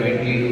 20 to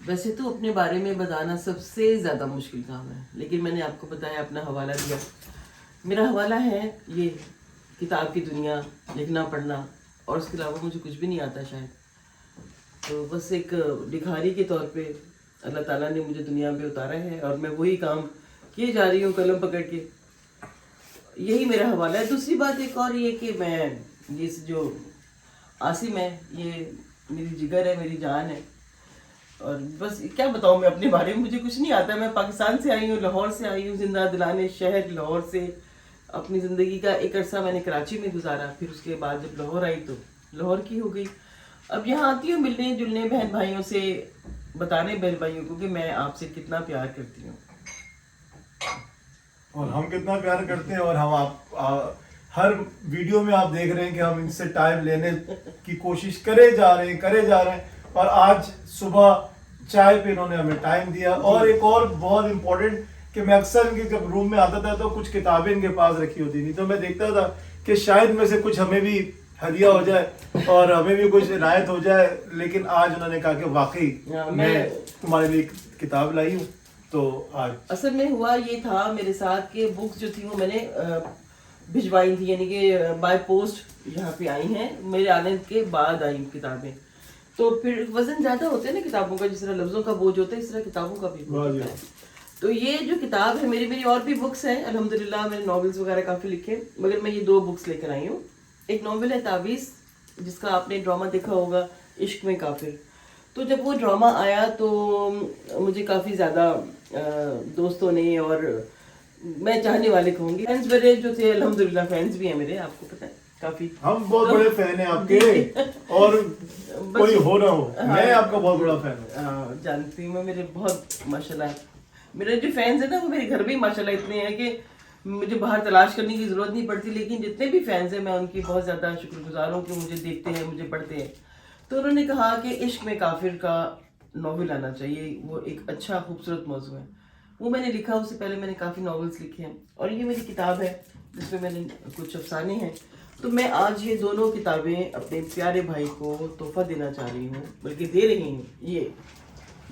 ویسے تو اپنے بارے میں بتانا سب سے زیادہ مشکل کام ہے، لیکن میں نے آپ کو بتایا، اپنا حوالہ دیا. میرا حوالہ ہے یہ کتاب کی دنیا، لکھنا پڑھنا، اور اس کے علاوہ مجھے کچھ بھی نہیں آتا شاید. تو بس ایک لکھاری کے طور پہ اللہ تعالیٰ نے مجھے دنیا میں اتارا ہے، اور میں وہی کام کیے جا رہی ہوں قلم پکڑ کے. یہی میرا حوالہ ہے. دوسری بات ایک اور یہ کہ میں یہ جو عاصم ہے یہ میری جگر ہے، میری جان ہے. اور بس کیا بتاؤں میں اپنے بارے میں، مجھے کچھ نہیں آتا. میں پاکستان سے آئی ہوں، لاہور سے آئی ہوں، زندہ دلانے شہر لاہور سے. اپنی زندگی کا ایک عرصہ میں نے کراچی میں گزارا، پھر اس کے بعد جب لاہور آئی تو لاہور کی ہو گئی. اب یہاں آتی ہوں ملنے جلنے بہن بھائیوں سے، بتانے بہن بھائیوں کو کہ میں آپ سے کتنا پیار کرتی ہوں. اور ہم کتنا پیار کرتے ہیں. اور ہم آپ ہر ویڈیو میں آپ دیکھ رہے ہیں کہ ہم ان سے ٹائم لینے کی کوشش کرے جا رہے ہیں. اور آج صبح چائے پہ انہوں نے ہمیں ٹائم دیا. اور ایک اور بہت امپورٹنٹ کہ میں اکثر ان کے جب روم میں آتا تھا تو کچھ کتابیں ان کے پاس رکھی ہوتی تھی، تو میں دیکھتا تھا کہ شاید میں سے کچھ ہمیں بھی ہدیہ ہو جائے اور ہمیں بھی کچھ عنایت ہو جائے. لیکن آج انہوں نے کہا کہ واقعی میں تمہارے لیے کتاب لائی ہوں. تو آج اصل میں ہوا یہ تھا میرے ساتھ کہ بکس جو تھی وہ میں نے بھجوائی تھی، یعنی کہ بائی پوسٹ یہاں پہ آئی ہیں، میرے آنے کے بعد آئی کتابیں. تو پھر وزن زیادہ ہوتے ہیں نا کتابوں کا، جس طرح لفظوں کا بوجھ ہوتا ہے اس طرح کتابوں کا بھی بوجھ ہوتا ہے. تو یہ جو کتاب ہے میری اور بھی بکس ہیں الحمدللہ، میں نے ناولز وغیرہ کافی لکھے، مگر میں یہ 2 بکس لے کر آئی ہوں. ایک ناول ہے تعویذ، جس کا آپ نے ڈرامہ دیکھا ہوگا، عشق میں کافر. تو جب وہ ڈرامہ آیا تو مجھے کافی زیادہ دوستوں نے اور میں چاہنے والے کہوں گی فینس میرے جو تھے، الحمدللہ فینس بھی ہیں میرے، آپ کو پتہ ہے کافی. ہم بہت بڑے فین ہیں آپ کے، اور کوئی ہو نہ ہو میں آپ کا بہت بڑا فین ہوں. جانتی ہوں میں، میرے بہت ماشاءاللہ میرے جو فینس ہیں نا وہ میرے گھر بھی ماشاءاللہ اتنے ہیں کہ مجھے باہر تلاش کرنے کی ضرورت نہیں پڑتی. لیکن جتنے بھی فینس ہیں میں ان کی بہت زیادہ شکر گزار ہوں کہ مجھے دیکھتے ہیں، مجھے پڑھتے ہیں. تو انہوں نے کہا کہ عشق میں کافر کا ناول آنا چاہیے، وہ ایک اچھا خوبصورت موضوع ہے. وہ میں نے لکھا، اس سے پہلے میں نے کافی ناولز لکھے ہیں، اور یہ میری کتاب ہے جس میں نے کچھ افسانے ہیں. تو میں آج یہ دونوں کتابیں اپنے پیارے بھائی کو تحفہ دینا چاہ رہی ہوں، بلکہ دے رہی ہوں. یہ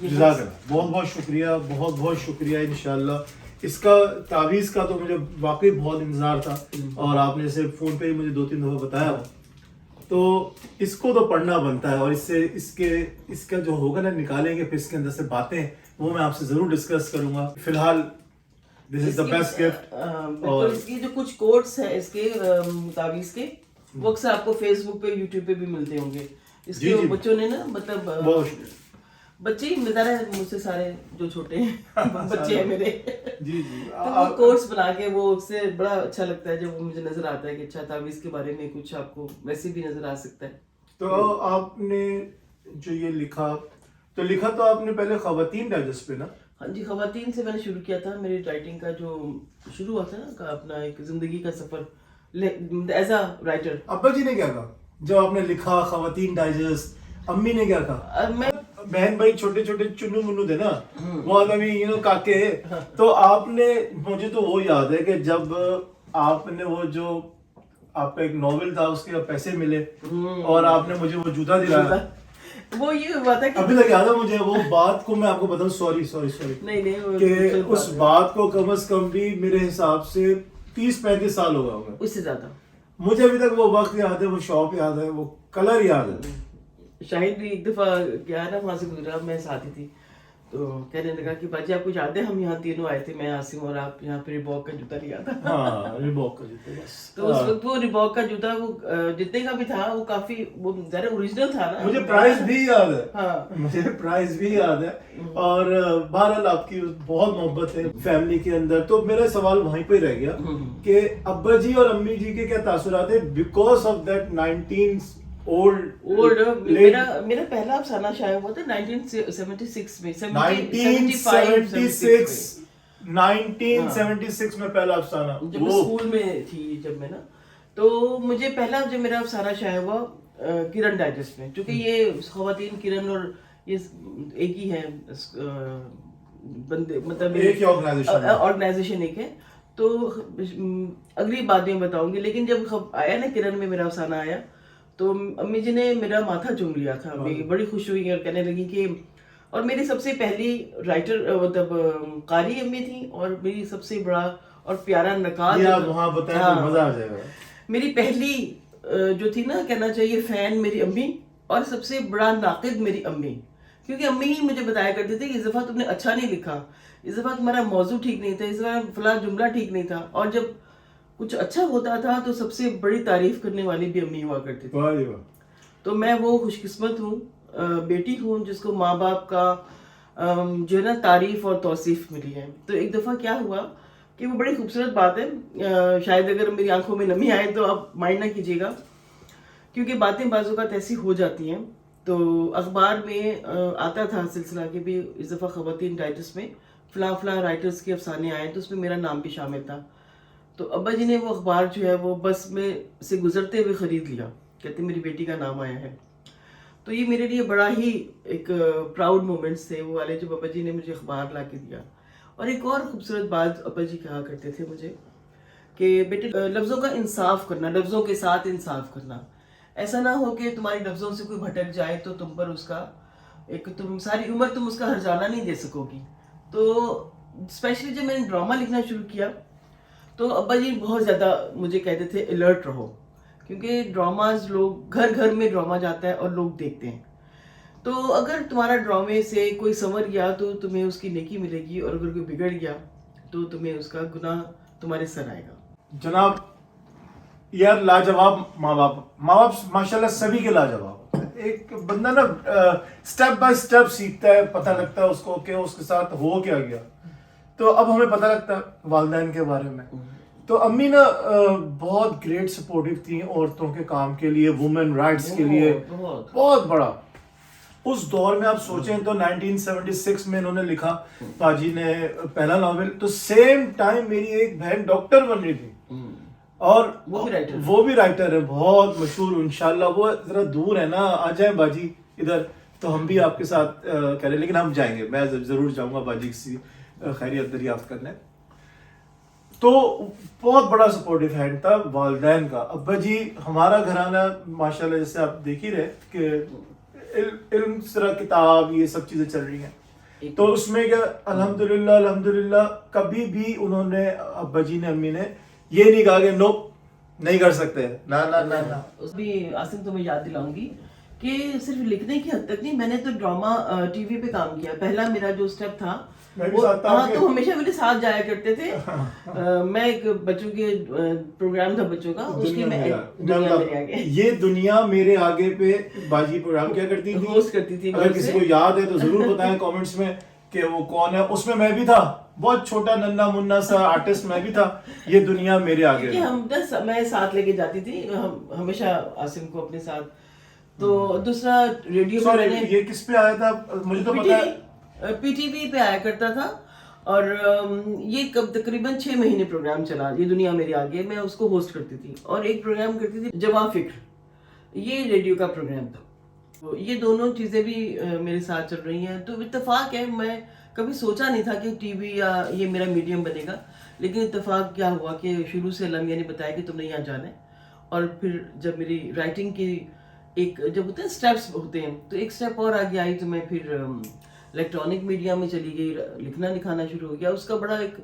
جزاک اللہ، بہت بہت شکریہ، بہت بہت شکریہ. انشاءاللہ اس کا تعویذ کا تو مجھے واقعی بہت انتظار تھا، اور آپ نے اسے فون پہ ہی مجھے 2-3 دفعہ بتایا. تو اس کو تو پڑھنا بنتا ہے، اور اس کا جو ہوگا نا نکالیں گے پھر اس کے اندر سے باتیں، وہ میں آپ سے ضرور ڈسکس کروں گا. فی الحال دس از دا بیسٹ گفٹ. اور اس کی جو کچھ کوٹس ہیں اس کے تعویذ کے، وہ اکثر آپ کو فیس بک پہ یوٹیوب پہ بھی ملتے ہوں گے. اس کے بچوں نے نا، مطلب بچے ہی ملتا رہے مجھ سے، سارے جو چھوٹے ہیں بچے ہیں میرے، تو وہ کوٹس بنا کے، وہ اس سے بڑا اچھا لگتا ہے جب وہ مجھے نظر آتا ہے کہ اچھا تعویذ کے بارے میں کچھ آپ کو ویسے بھی نظر آ سکتا ہے. تو آپ نے جو یہ لکھا تو آپ نے پہلے خواتین ڈائجسٹ پہ نا؟ ہاں جی، خواتین سے میں نے شروع کیا تھا. میری رائٹنگ کا جو شروع ہوا تھا نا، اپنا ایک زندگی کا سفر ایز اے رائٹر. ابا جی نے کیا کہا جب آپ نے لکھا خواتین ڈائجسٹ؟ امی نے کیا کہا؟ میں بہن بھائی چھوٹے چھوٹے چنو منو تھے نا، بہت ابھی کاکے. تو آپ نے، مجھے تو وہ یاد ہے کہ جب آپ نے وہ جو آپ کا ایک ناول تھا اس کے پیسے ملے اور آپ نے مجھے وہ جوتا دلایا، وہ یہ ہوا تھا کہ ابھی تک یاد ہے مجھے وہ بات کو. میں آپ کو بتاؤں، سوری نہیں کہ اس بات کو کم از کم بھی میرے حساب سے 30-35 سال ہو گئے ہوں گے، اس سے زیادہ. مجھے ابھی تک وہ وقت یاد ہے، وہ شاپ یاد ہے، وہ کلر یاد ہے. شاہد بھی ایک دفعہ گیا نا وہاں سے گزرا، میں ساتھی تھی، تو کہنے لگا کہ باجی آپ کو یاد ہے ہم یہاں تینوں آئے تھے، میں عاصم اور آپ، یہاں پہ ریباک کا جوتا لیا تھا. ہاں، ریباک کا جوتا. بس تو اس وقت وہ ریباک کا جوتا، وہ جتنے کا بھی تھا وہ کافی، وہ ذرا اوریجنل تھا نا. مجھے پرائز بھی یاد ہے. ہاں، مجھے پرائز بھی یاد ہے. اور بہرحال آپ کی بہت محبت ہے فیملی کے اندر. تو میرا سوال وہیں پہ رہ گیا کہ ابا جی اور امی جی کے کیا تاثرات ہیں بیکاز آف دیٹ 19 اولڈ. میرا پہلا افسانہ شائع ہوا تھا 1976 میں. 1976 میں پہلا افسانہ، جب میں اسکول میں تھی، جب میں نا، تو مجھے پہلا جو میرا افسانہ شائع ہوا کرن ڈائجسٹ میں، چونکہ یہ خواتین کرن اور یہ ایک ہی ہے بندے، مطلب ایک ہی آرگنائزیشن ایک ہے. تو اگلی بات میں بتاؤں گی. لیکن جب آیا نا کرن میں میرا افسانہ آیا تو امی جی نے میرا ماتھا چوم لیا تھا. بڑی خوش ہوئی اور کہنے لگی کہ اور میری سب سے پہلی رائٹر مطلب قاری امی تھی، اور میری سب سے بڑا اور پیارا نقاد، یہ آپ وہاں بتائیں تو مزہ آ جائے گا. میری پہلی جو تھی نا کہنا چاہیے فین میری امی، اور سب سے بڑا ناقد میری امی. کیونکہ امی ہی مجھے بتایا کرتے تھے کہ اس دفعہ تم نے اچھا نہیں لکھا، اس دفعہ تمہارا موضوع ٹھیک نہیں تھا، اس دفعہ فلاں جملہ ٹھیک نہیں تھا. اور جب کچھ اچھا ہوتا تھا تو سب سے بڑی تعریف کرنے والی بھی امی ہوا کرتی تھی. واہ جی واہ. تو میں وہ خوش قسمت ہوں، بیٹی ہوں جس کو ماں باپ کا جو ہے نا تعریف اور توصیف ملی ہے. تو ایک دفعہ کیا ہوا کہ وہ بڑی خوبصورت بات ہے، شاید اگر میری آنکھوں میں نمی آئے تو آپ مائنڈ نہ کیجیے گا، کیونکہ باتیں بعض اوقات ایسی ہو جاتی ہیں. تو اخبار میں آتا تھا سلسلہ کہ بھی اس دفعہ خواتین رائٹرس میں فلاں فلاں رائٹرس کے افسانے آئے، تو اس میں میرا نام بھی شامل تھا. تو ابا جی نے وہ اخبار جو ہے وہ بس میں سے گزرتے ہوئے خرید لیا، کہتے میری بیٹی کا نام آیا ہے. تو یہ میرے لیے بڑا ہی ایک پراؤڈ مومنٹس تھے وہ والے، جب ابا جی نے مجھے اخبار لا کے دیا. اور ایک اور خوبصورت بات ابا جی کہا کرتے تھے مجھے کہ بیٹے لفظوں کا انصاف کرنا، لفظوں کے ساتھ انصاف کرنا. ایسا نہ ہو کہ تمہاری لفظوں سے کوئی بھٹک جائے تو تم پر اس کا ایک تم ساری عمر تم اس کا ہرجانہ نہیں دے سکو گی. تو اسپیشلی جب میں نے ڈرامہ لکھنا شروع کیا تو ابا جی بہت زیادہ مجھے کہتے تھے الرٹ رہو، کیونکہ ڈراماز لوگ گھر گھر میں ڈرامہ جاتا ہے اور لوگ دیکھتے ہیں. تو اگر تمہارا ڈرامے سے کوئی سنور گیا تو تمہیں اس کی نیکی ملے گی، اور اگر کوئی بگڑ گیا تو تمہیں اس کا گناہ تمہارے سر آئے گا. جناب یار لاجواب ماں باپ ماشاءاللہ سبھی کے لاجواب. ایک بندہ نا سٹیپ بائی سٹیپ سیکھتا ہے، پتہ لگتا ہے اس کو کہ اس کے ساتھ ہو کیا گیا. تو اب ہمیں پتہ لگتا ہے والدین کے بارے میں. تو امی نا بہت گریٹ سپورٹیو تھیں عورتوں کے کام کے لیے، وومن رائٹس کے لیے بہت بڑا. اس دور میں آپ سوچیں تو 1976 میں انہوں نے لکھا باجی نے پہلا ناول، تو سیم ٹائم میری ایک بہن ڈاکٹر بن رہی تھی، اور وہ بھی رائٹر ہے بہت مشہور. انشاءاللہ وہ ذرا دور ہے نا، آ جائیں باجی ادھر تو ہم بھی آپ کے ساتھ کریں. لیکن ہم جائیں گے، میں ضرور جاؤں گا باجی کی خیریت دریافت کرنے. تو بہت بڑا سپورٹیو ہینڈ تھا والدین کا. ابا جی ہمارا گھرانہ ماشاءاللہ جیسے آپ دیکھ ہی رہے کہ علم طرح کتاب یہ سب چیزیں چل رہی ہیں. تو اس میں کیا الحمدللہ کبھی بھی انہوں نے ابا جی نے امی نے یہ نہیں کہا کہ نو نہیں کر سکتے، نہ نہ نہ نہ. اس بھی عاصم تمہیں یاد دلاؤں گی کہ صرف لکھنے کی حد تک نہیں، میں نے تو ڈرامہ ٹی وی پہ کام کیا. پہلا میرا جو اسٹیپ تھا تو ہمیشہ میرے ساتھ جایا کرتے تھے. میں ایک بچوں کے پروگرام تھا بچوں کا، اس کی میں یہ دنیا میرے آگے پہ باجی پروگرام کیا کرتی تھی، ہوسٹ کرتی تھی. اگر کسی کو یاد ہے تو ضرور بتائیں کامنٹس میں کہ وہ کون ہے. اس میں بھی تھا، بہت چھوٹا ننھا منا سا آرٹسٹ میں بھی تھا. یہ دنیا میرے آگے میں ساتھ لے کے جاتی تھی ہمیشہ عاصم کو اپنے ساتھ. تو دوسرا ریڈیو پہ میں نے یہ کس پہ آیا تھا مجھے تو پتا ہے، پی ٹی وی پہ آیا کرتا تھا. اور یہ تقریباً 6 مہینے پروگرام چلا، یہ دنیا میرے آگے. میں اس کو ہوسٹ کرتی تھی، اور ایک پروگرام کرتی تھی جواں فکر، یہ ریڈیو کا پروگرام تھا. تو یہ دونوں چیزیں بھی میرے ساتھ چل رہی ہیں. تو اتفاق ہے، میں کبھی سوچا نہیں تھا کہ ٹی وی یا یہ میرا میڈیم بنے گا. لیکن اتفاق کیا ہوا کہ شروع سے اللہ میاں نے بتایا کہ تم نے یہاں جانا ہے. اور پھر جب میری رائٹنگ کی ایک جب ہوتے ہیں اسٹیپس ہوتے ہیں، تو ایک اسٹیپ اور آگے آئی تو میں پھر الیکٹرانک میڈیا میں چلی گئی، لکھنا لکھانا شروع ہو گیا. اس کا بڑا ایک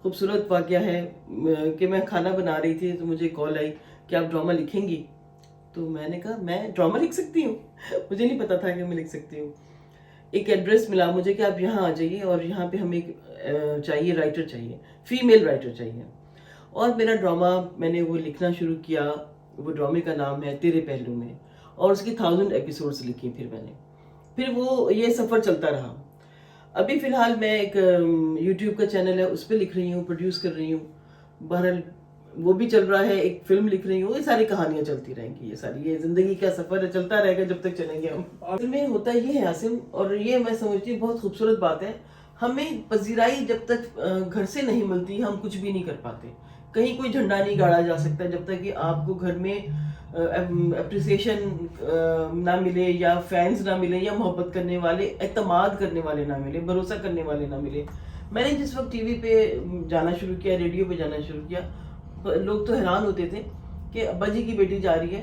خوبصورت واقعہ ہے کہ میں کھانا بنا رہی تھی تو مجھے کال آئی کہ آپ ڈرامہ لکھیں گی. تو میں نے کہا میں ڈرامہ لکھ سکتی ہوں؟ مجھے نہیں پتا تھا کہ میں لکھ سکتی ہوں. ایک ایڈریس ملا مجھے کہ آپ یہاں آ جائیے، اور یہاں پہ ہمیں چاہیے رائٹر چاہیے، فیمیل رائٹر چاہیے. اور میرا ڈرامہ میں نے وہ لکھنا شروع کیا. وہ ڈرامے کا نام ہے تیرے پہلو میں، اور اس کی 1000 ایپیسوڈز لکھی. پھر وہ یہ سفر چلتا رہا. ابھی فی الحال میں ایک یوٹیوب کا چینل ہے اس پہ لکھ رہی ہوں، پروڈیوس کر رہی ہوں. بہرحال وہ بھی چل رہا ہے. ایک فلم لکھ رہی ہوں. یہ ساری کہانیاں چلتی رہیں گی. یہ زندگی کا سفر ہے، چلتا رہے گا جب تک چلیں گے ہم. اصل میں ہوتا یہ ہے عاصم، اور یہ میں سمجھتی ہوں بہت خوبصورت بات ہے، ہمیں پذیرائی جب تک گھر سے نہیں ملتی ہم کچھ بھی نہیں کر پاتے. کہیں کوئی جھنڈا نہیں گاڑا جا سکتا جب تک کہ آپ کو گھر میں اپریسیشن نہ ملے، یا فینس نہ ملے، یا محبت کرنے والے، اعتماد کرنے والے نہ ملے، بھروسہ کرنے والے نہ ملے. میں نے جس وقت ٹی وی پہ جانا شروع کیا، ریڈیو پہ جانا شروع کیا، لوگ تو حیران ہوتے تھے کہ ابا جی کی بیٹی جا رہی ہے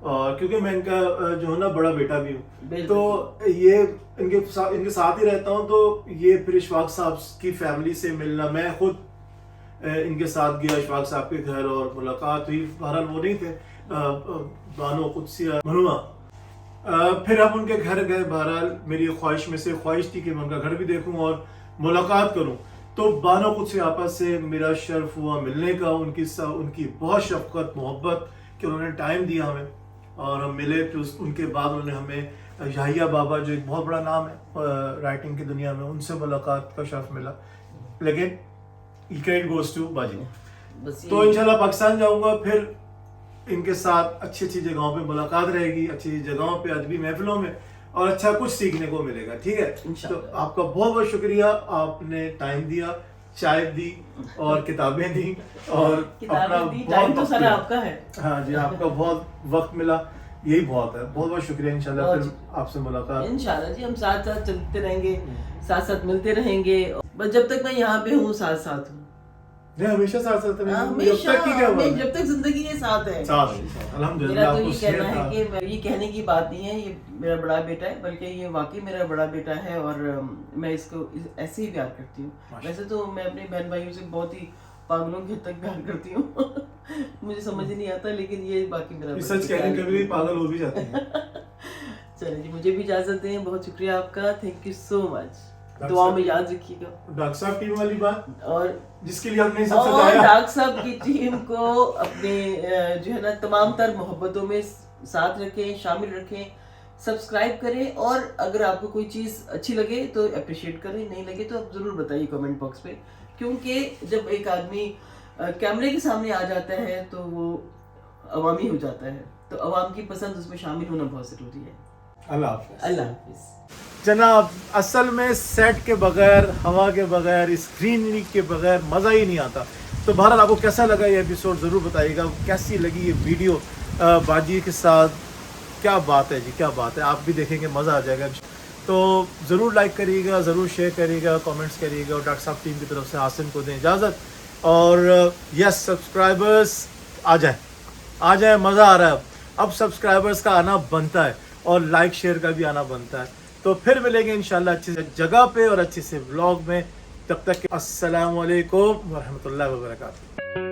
اور کیونکہ میں ان کا جو ہے نا بڑا بیٹا بھی ہوں بالکل. تو یہ ان کے ساتھ ہی رہتا ہوں. تو یہ پھر اشفاق صاحب کی فیملی سے ملنا, میں خود ان کے ساتھ گیا اشفاق صاحب کے گھر اور ملاقات ہوئی. بہرحال وہ نہیں تھے, بانو قدسیہ منوا. پھر ہم ان کے گھر گئے. بہرحال میری خواہش میں سے خواہش تھی کہ میں ان کا گھر بھی دیکھوں اور ملاقات کروں. تو بانو قدسیہ آپا سے میرا شرف ہوا ملنے کا. ان کی بہت شفقت محبت کہ انہوں نے ٹائم دیا ہمیں اور ہم ملے. پھر ان کے بعد انہوں نے ہمیں یحییٰ بابا جو ایک بہت بڑا نام ہے رائٹنگ کی دنیا میں, ان سے ملاقات کا شرف ملا. لیکن کریڈٹ گوز ٹو باجی. تو انشاءاللہ پاکستان جاؤں گا, پھر ان کے ساتھ اچھی اچھی جگہوں پہ ملاقات رہے گی, اچھی جگہوں پہ ادبی محفلوں میں, اور اچھا کچھ سیکھنے کو ملے گا. ٹھیک ہے, تو آپ کا بہت بہت شکریہ, آپ نے ٹائم دیا, چائے دی اور کتابیں دی اور اپنا بہت آپ کا ہے. ہاں جی, آپ کا بہت وقت ملا, یہی بہت ہے. بہت بہت شکریہ. انشاءاللہ پھر آپ سے ملاقات انشاءاللہ جی, ہم ساتھ ساتھ چلتے رہیں گے, ساتھ ساتھ ملتے رہیں گے. بس جب تک میں یہاں پہ ہوں ساتھ ساتھ ہوں. نہیں, ہمیشہ ساتھ ساتھ جب تک زندگی یہ ساتھ ہے. الحمدللہ. میرا تو یہ کہنا ہے کہ یہ کہنے کی بات نہیں ہے یہ میرا بڑا بیٹا ہے, بلکہ یہ واقعی میرا بڑا بیٹا ہے اور میں اس کو ایسے ہی پیار کرتی ہوں. ویسے تو میں اپنے بہن بھائیوں سے بہت ہی پاگلوں کی حد تک پیار کرتی ہوں. مجھے سمجھ نہیں آتا, لیکن یہ باقی میرا سچ کہنے کے بھی پاگل ہو بھی جاتے ہیں. چلیں جی, مجھے بھی اجازت دیں. بہت شکریہ آپ کا, تھینک یو سو مچ. دعا میں یاد رکھیے گا. ڈاکٹر صاحب ٹیم والی بات, اور جس کے لیے ہم نے سب سے چاہا, ڈاکٹر صاحب کی ٹیم کو اپنے جو ہے نا تمام تر محبتوں میں ساتھ رکھیں, شامل رکھیں, سبسکرائب کریں. اور اگر آپ کو کوئی چیز اچھی لگے تو اپریشیٹ کریں, نہیں لگے تو آپ ضرور بتائیے کمنٹ باکس پہ. کیونکہ جب ایک آدمی کیمرے کے سامنے آ جاتا ہے تو وہ عوامی ہو جاتا ہے, تو عوام کی پسند اس میں شامل ہونا بہت ضروری ہے. اللہ حافظ. اللہ حافظ. جناب, اصل میں سیٹ کے بغیر, ہوا کے بغیر, اسکرینری کے بغیر مزہ ہی نہیں آتا. تو بہرحال آپ کو کیسا لگا یہ ایپیسوڈ ضرور بتائیے گا. کیسی لگی یہ ویڈیو باجی کے ساتھ, کیا بات ہے جی, کیا بات ہے. آپ بھی دیکھیں گے, مزہ آ جائے گا. تو ضرور لائک کریے گا, ضرور شیئر کریے گا, کامنٹس کریے گا. اور ڈاکٹر صاحب ٹیم کی طرف سے حاسن کو دیں اجازت. اور یس, سبسکرائبرز آ جائیں, مزہ آ رہا ہے. اب سبسکرائبرز کا آنا بنتا ہے اور لائک شیئر کا بھی آنا بنتا ہے. تو پھر ملیں گے انشاءاللہ اچھی جگہ پہ اور اچھے سے ولاگ میں. تب تک السلام علیکم ورحمۃ اللہ وبرکاتہ.